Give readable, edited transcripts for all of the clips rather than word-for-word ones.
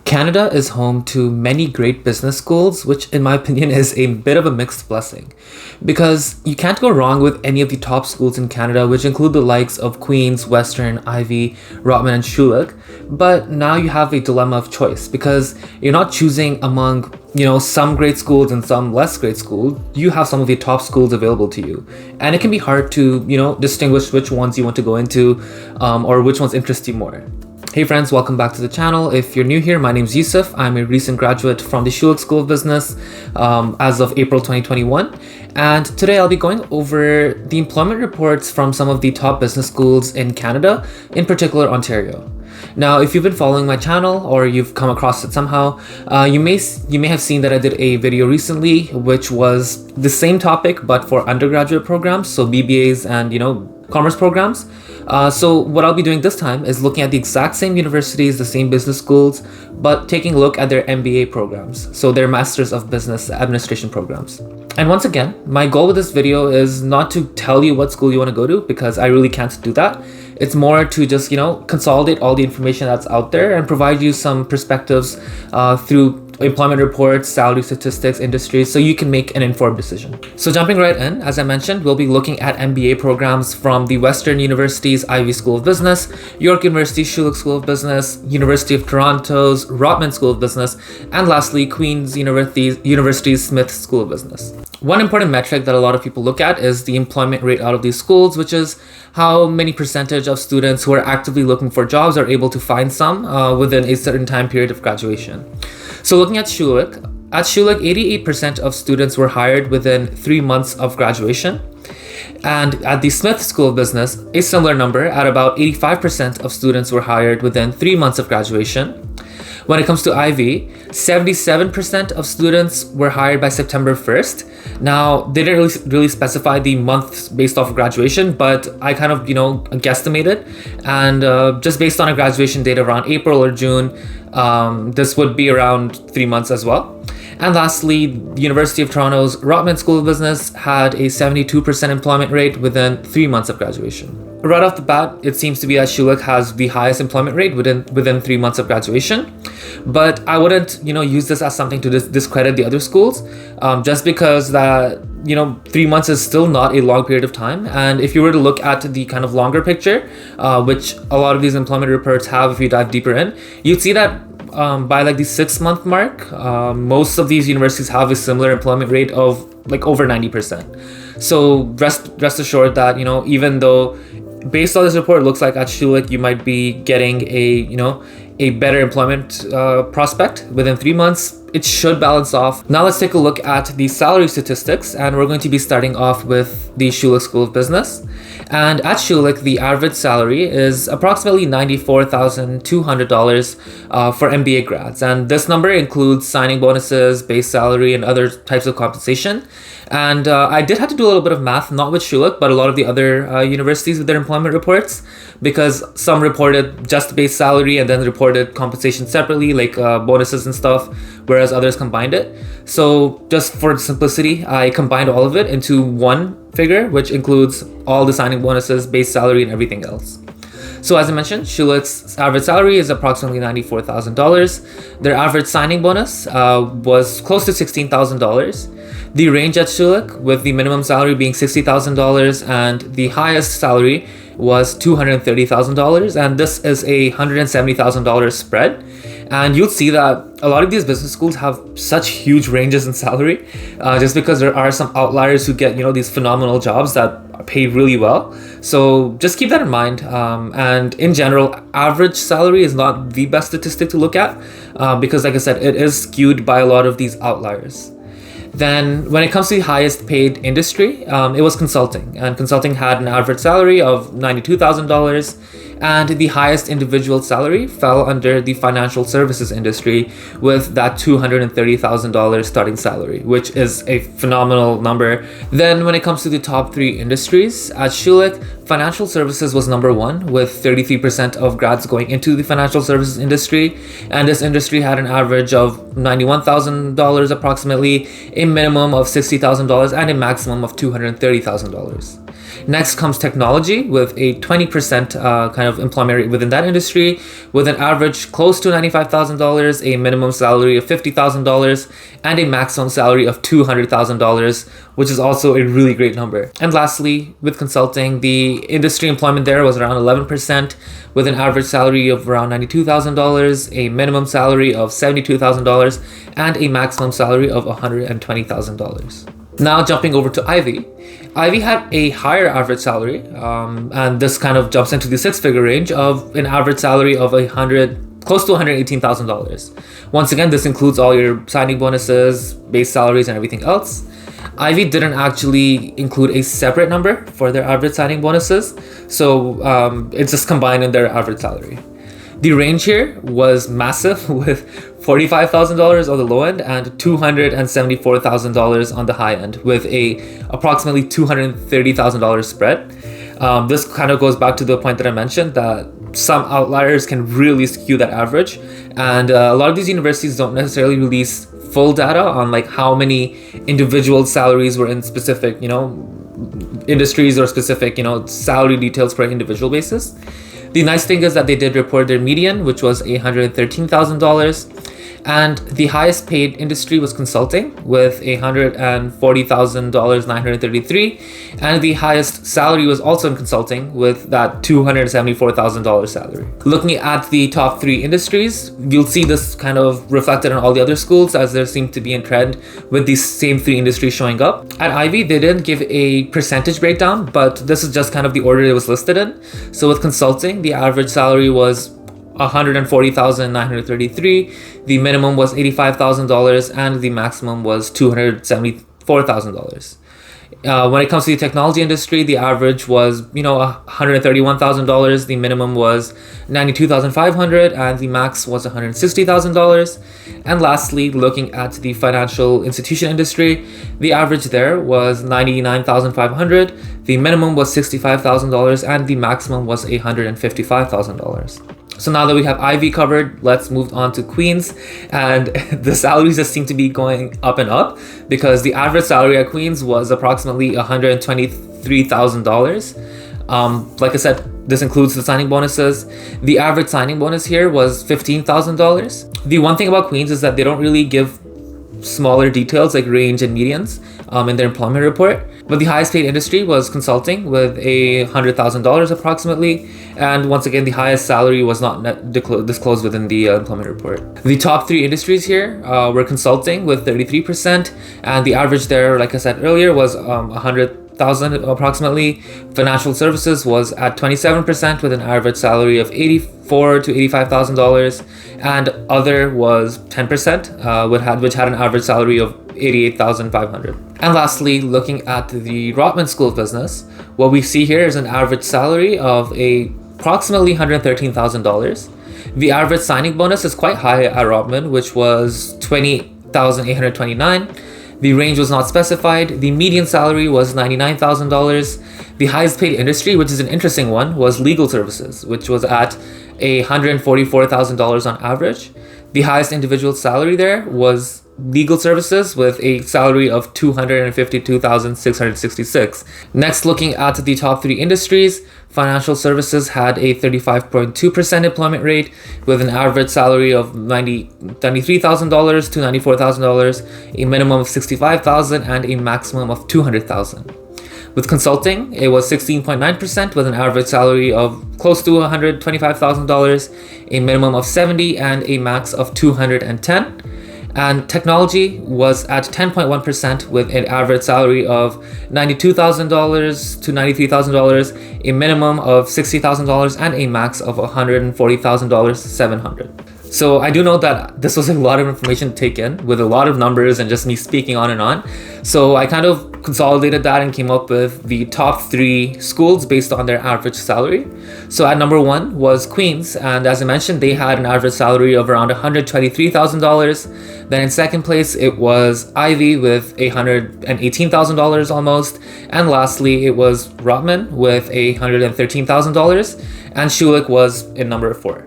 Canada is home to many great business schools, which, in my opinion, is a bit of a mixed blessing. Because you can't go wrong with any of the top schools in Canada, which include the likes of Queen's, Western, Ivey, Rotman, and Schulich. But now you have a dilemma of choice because you're not choosing among, some great schools and some less great schools. You have some of the top schools available to you. And it can be hard to, distinguish which ones you want to go into or which ones interest you more. Hey friends, welcome back to the channel. If you're new here, my name is Yusuf. I'm a recent graduate from the Schulich School of Business as of April 2021. And today I'll be going over the employment reports from some of the top business schools in Canada, in particular Ontario. Now, if you've been following my channel or you've come across it somehow, you may have seen that I did a video recently, which was the same topic but for undergraduate programs, so BBAs and commerce programs. So what I'll be doing this time is looking at the exact same universities, the same business schools, but taking a look at their MBA programs, so their Masters of Business Administration programs. And once again, my goal with this video is not to tell you what school you want to go to, because I really can't do that. It's more to just, consolidate all the information that's out there and provide you some perspectives through employment reports, salary statistics, industries, so you can make an informed decision. So jumping right in, as I mentioned, we'll be looking at MBA programs from the Western University's Ivey School of Business, York University's Schulich School of Business, University of Toronto's Rotman School of Business, and lastly, Queen's University's Smith School of Business. One important metric that a lot of people look at is the employment rate out of these schools, which is how many percentage of students who are actively looking for jobs are able to find some within a certain time period of graduation. So looking at Schulich, 88% of students were hired within 3 months of graduation. And at the Smith School of Business, a similar number, at about 85% of students were hired within 3 months of graduation. When it comes to Ivey, 77% of students were hired by September 1st. Now, they didn't really specify the months based off of graduation, but I kind of, guesstimated. And just based on a graduation date around April or June, this would be around 3 months as well. And lastly, the University of Toronto's Rotman School of Business had a 72% employment rate within 3 months of graduation. Right off the bat, it seems to be that Schulich has the highest employment rate within 3 months of graduation. But I wouldn't, use this as something to discredit the other schools, just because that 3 months is still not a long period of time. And if you were to look at the kind of longer picture, which a lot of these employment reports have, if you dive deeper in, you'd see that by like the 6-month mark, most of these universities have a similar employment rate of like over 90%. So rest assured that, even though based on this report, it looks like at Schulich you might be getting a better employment prospect within 3 months, it should balance off. Now let's take a look at the salary statistics, and we're going to be starting off with the Schulich School of Business. And at Schulich, the average salary is approximately $94,200 for MBA grads. And this number includes signing bonuses, base salary, and other types of compensation. And I did have to do a little bit of math, not with Schulich, but a lot of the other universities with their employment reports, because some reported just base salary and then reported compensation separately, like bonuses and stuff, whereas others combined it. So just for simplicity, I combined all of it into one figure, which includes all the signing bonuses, base salary, and everything else. So as I mentioned, Schulich's average salary is approximately $94,000. Their average signing bonus was close to $16,000. The range at Schulich, with the minimum salary being $60,000 and the highest salary was $230,000, and this is a $170,000 spread. And you'll see that a lot of these business schools have such huge ranges in salary, just because there are some outliers who get these phenomenal jobs that pay really well. So just keep that in mind. And in general, average salary is not the best statistic to look at, because like I said, it is skewed by a lot of these outliers. Then when it comes to the highest paid industry, it was consulting, and consulting had an average salary of $92,000, and the highest individual salary fell under the financial services industry with that $230,000 starting salary, which is a phenomenal number. Then when it comes to the top 3 industries, at Schulich, financial services was number 1 with 33% of grads going into the financial services industry, and this industry had an average of $91,000 approximately, a minimum of $60,000, and a maximum of $230,000. Next comes technology with a 20% kind of employment rate within that industry, with an average close to $95,000, a minimum salary of $50,000, and a maximum salary of $200,000, which is also a really great number. And lastly, with consulting, the industry employment there was around 11%, with an average salary of around $92,000, a minimum salary of $72,000, and a maximum salary of $120,000. Now jumping over to Ivey. Ivey had a higher average salary, and this kind of jumps into the six-figure range of an average salary of close to $118,000. Once again, this includes all your signing bonuses, base salaries, and everything else. Ivey didn't actually include a separate number for their average signing bonuses, so it's just combined in their average salary. The range here was massive, with $45,000 on the low end and $274,000 on the high end, with a approximately $230,000 spread. This kind of goes back to the point that I mentioned, that some outliers can really skew that average, and a lot of these universities don't necessarily release full data on like how many individual salaries were in specific, industries or specific, salary details per individual basis. The nice thing is that they did report their median, which was $113,000, and the highest paid industry was consulting with $140,933, and the highest salary was also in consulting with that $274,000 salary. Looking at the top three industries, you'll see this kind of reflected in all the other schools, as there seemed to be a trend with these same three industries showing up. At Ivey, they didn't give a percentage breakdown, but this is just kind of the order it was listed in. So with consulting, the average salary was $140,933, the minimum was $85,000, and the maximum was $274,000. When it comes to the technology industry, the average was, $131,000, the minimum was $92,500, and the max was $160,000. And lastly, looking at the financial institution industry, the average there was $99,500, the minimum was $65,000, and the maximum was $155,000. So now that we have Ivey covered, let's move on to Queens, and the salaries just seem to be going up and up, because the average salary at Queens was approximately $123,000. Like I said, this includes the signing bonuses. The average signing bonus here was $15,000. The one thing about Queens is that they don't really give smaller details like range and medians in their employment report. But the highest paid industry was consulting with $100,000 approximately. And once again, the highest salary was not disclosed within the employment report. The top three industries here were consulting with 33%. And the average there, like I said earlier, was $100,000 approximately. Financial services was at 27% with an average salary of $84,000 to $85,000, and other was 10%, which had an average salary of $88,500. And lastly, looking at the Rotman School of Business, what we see here is an average salary of approximately $113,000. The average signing bonus is quite high at Rotman, which was $28,829. The range was not specified. The median salary was $99,000. The highest paid industry, which is an interesting one, was legal services, which was at $144,000 on average. The highest individual salary there was legal services with a salary of $252,666. Next, looking at the top three industries, financial services had a 35.2% employment rate with an average salary of $93,000 to $94,000, a minimum of $65,000, and a maximum of $200,000. With consulting, it was 16.9% with an average salary of close to $125,000, a minimum of $70,000, and a max of $210,000. And technology was at 10.1% with an average salary of $92,000 to $93,000, a minimum of $60,000, and a max of $140,700. So I do know that this was a lot of information to take in with a lot of numbers and just me speaking on and on. So I kind of consolidated that and came up with the top three schools based on their average salary. So at number one was Queens, and as I mentioned, they had an average salary of around $123,000. Then in second place, it was Ivey with $118,000 almost. And lastly, it was Rotman with $113,000. And Schulich was in number 4.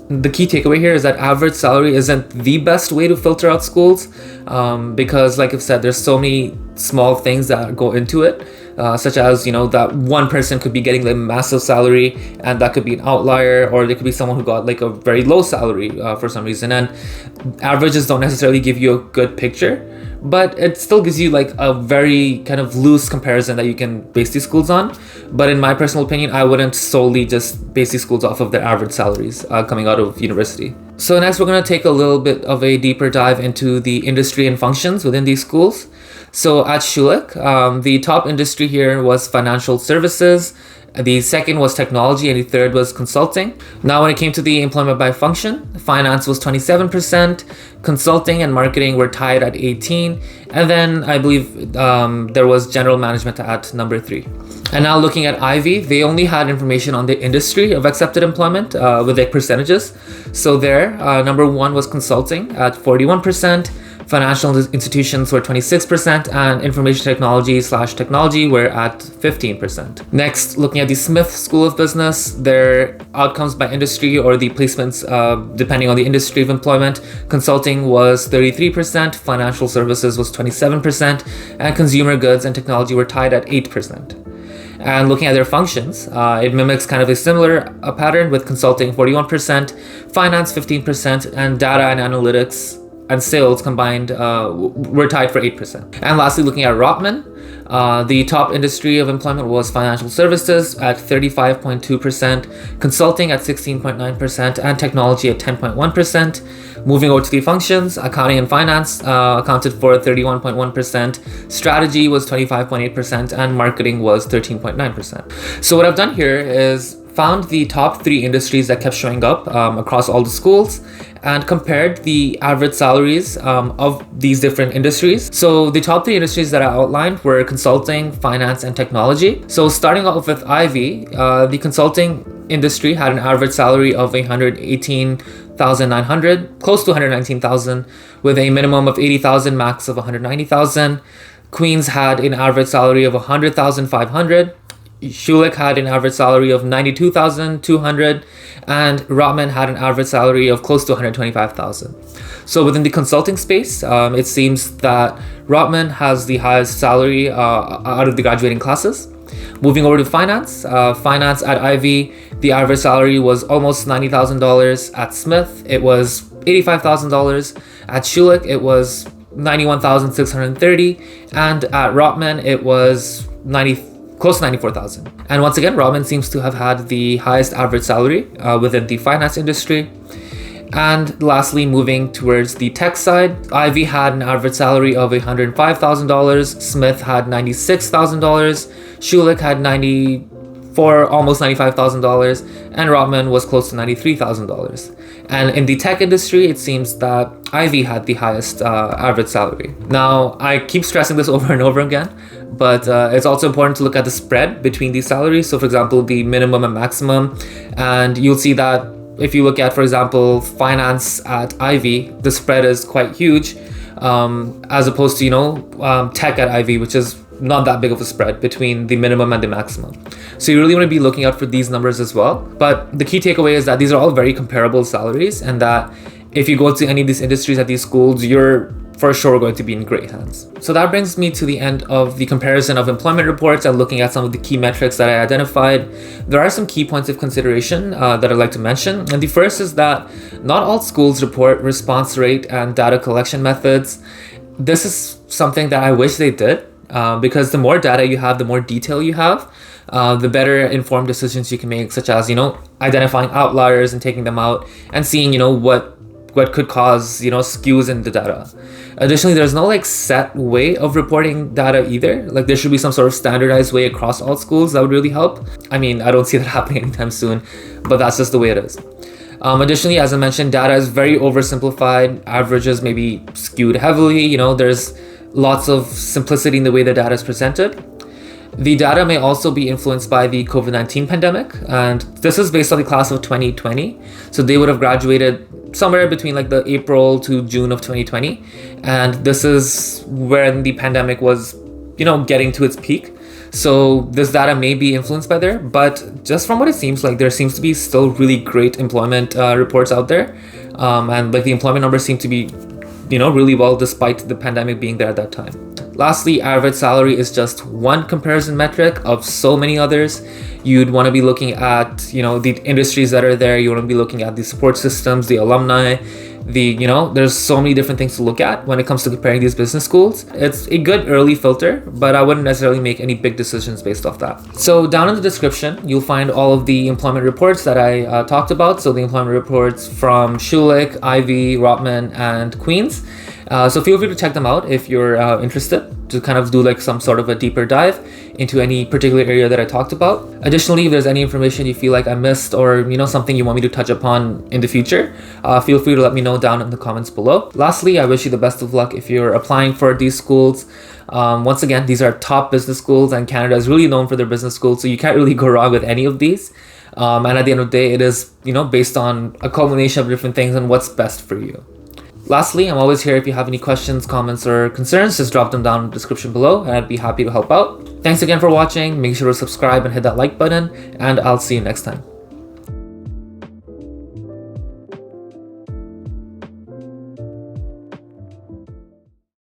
The key takeaway here is that average salary isn't the best way to filter out schools because, like I've said, there's so many small things that go into it such as, that one person could be getting like a massive salary, and that could be an outlier, or there could be someone who got like a very low salary for some reason. And averages don't necessarily give you a good picture, but it still gives you like a very kind of loose comparison that you can base these schools on. But in my personal opinion, I wouldn't solely just base these schools off of their average salaries coming out of university. So next, we're going to take a little bit of a deeper dive into the industry and functions within these schools. So at Schulich, the top industry here was financial services. The second was technology, and the third was consulting. Now, when it came to the employment by function, finance was 27%, consulting and marketing were tied at 18%, and then I believe there was general management at number 3. And now looking at Ivey, they only had information on the industry of accepted employment with their percentages. So there, number 1 was consulting at 41%, financial institutions were 26%, and information technology/technology were at 15%. Next, looking at the Smith School of Business, their outcomes by industry, or the placements depending on the industry of employment, consulting was 33%, financial services was 27%, and consumer goods and technology were tied at 8%. And looking at their functions, it mimics kind of a similar pattern, with consulting 41%, finance 15%, and data and analytics and sales combined were tied for 8%. And lastly, looking at Rotman, the top industry of employment was financial services at 35.2%, consulting at 16.9%, and technology at 10.1%. Moving over to the functions, accounting and finance accounted for 31.1%, strategy was 25.8%, and marketing was 13.9%. So what I've done here is found the top 3 industries that kept showing up across all the schools, and compared the average salaries of these different industries. So the top 3 industries that I outlined were consulting, finance, and technology. So starting off with Ivey, the consulting industry had an average salary of $118,900, close to $119,000, with a minimum of $80,000, max of $190,000. Queens had an average salary of $100,500. Schulich had an average salary of $92,200, and Rotman had an average salary of close to $125,000. So within the consulting space, it seems that Rotman has the highest salary out of the graduating classes. Moving over to finance, finance at Ivey, the average salary was almost $90,000. At Smith, it was $85,000. At Schulich, it was $91,630, and at Rotman, it was close to $94,000. And once again, Rotman seems to have had the highest average salary within the finance industry. And lastly, moving towards the tech side, Ivey had an average salary of $105,000, Smith had $96,000, Schulich had almost $95,000, and Rotman was close to $93,000. And in the tech industry, it seems that Ivey had the highest average salary. Now, I keep stressing this over and over again, but it's also important to look at the spread between these salaries. So for example, the minimum and maximum, and you'll see that if you look at, for example, finance at Ivey, the spread is quite huge, as opposed to, tech at Ivey, which is not that big of a spread between the minimum and the maximum. So you really want to be looking out for these numbers as well. But the key takeaway is that these are all very comparable salaries, and that if you go to any of these industries at these schools, you're for sure going to be in great hands. So that brings me to the end of the comparison of employment reports and looking at some of the key metrics that I identified. There are some key points of consideration that I'd like to mention. And the first is that not all schools report response rate and data collection methods. This is something that I wish they did, because the more data you have, the more detail you have, the better informed decisions you can make, such as, identifying outliers and taking them out, and seeing, what could cause, skews in the data. Additionally, there's no set way of reporting data either. There should be some sort of standardized way across all schools that would really help. I mean, I don't see that happening anytime soon, but that's just the way it is. Additionally, as I mentioned, data is very oversimplified. Averages may be skewed heavily. There's lots of simplicity in the way the data is presented. The data may also be influenced by the COVID-19 pandemic, and this is based on the class of 2020. So they would have graduated somewhere between the April to June of 2020, and this is when the pandemic was, getting to its peak. So this data may be influenced by there, but just from what it seems like, there seems to be still really great employment reports out there, and the employment numbers seem to be, really well despite the pandemic being there at that time. Lastly, average salary is just one comparison metric of so many others. You'd want to be looking at, the industries that are there. You want to be looking at the support systems, the alumni, there's so many different things to look at when it comes to comparing these business schools. It's a good early filter, but I wouldn't necessarily make any big decisions based off that. So down in the description, you'll find all of the employment reports that I talked about. So the employment reports from Schulich, Ivey, Rotman, and Queens. So feel free to check them out if you're interested to kind of do like some sort of a deeper dive into any particular area that I talked about. Additionally, if there's any information you feel like I missed or something you want me to touch upon in the future, feel free to let me know down in the comments below. Lastly, I wish you the best of luck if you're applying for these schools. Once again, these are top business schools, and Canada is really known for their business schools, so you can't really go wrong with any of these. And at the end of the day, it is based on a culmination of different things and what's best for you. Lastly, I'm always here if you have any questions, comments, or concerns. Just drop them down in the description below and I'd be happy to help out. Thanks again for watching. Make sure to subscribe and hit that like button, and I'll see you next time.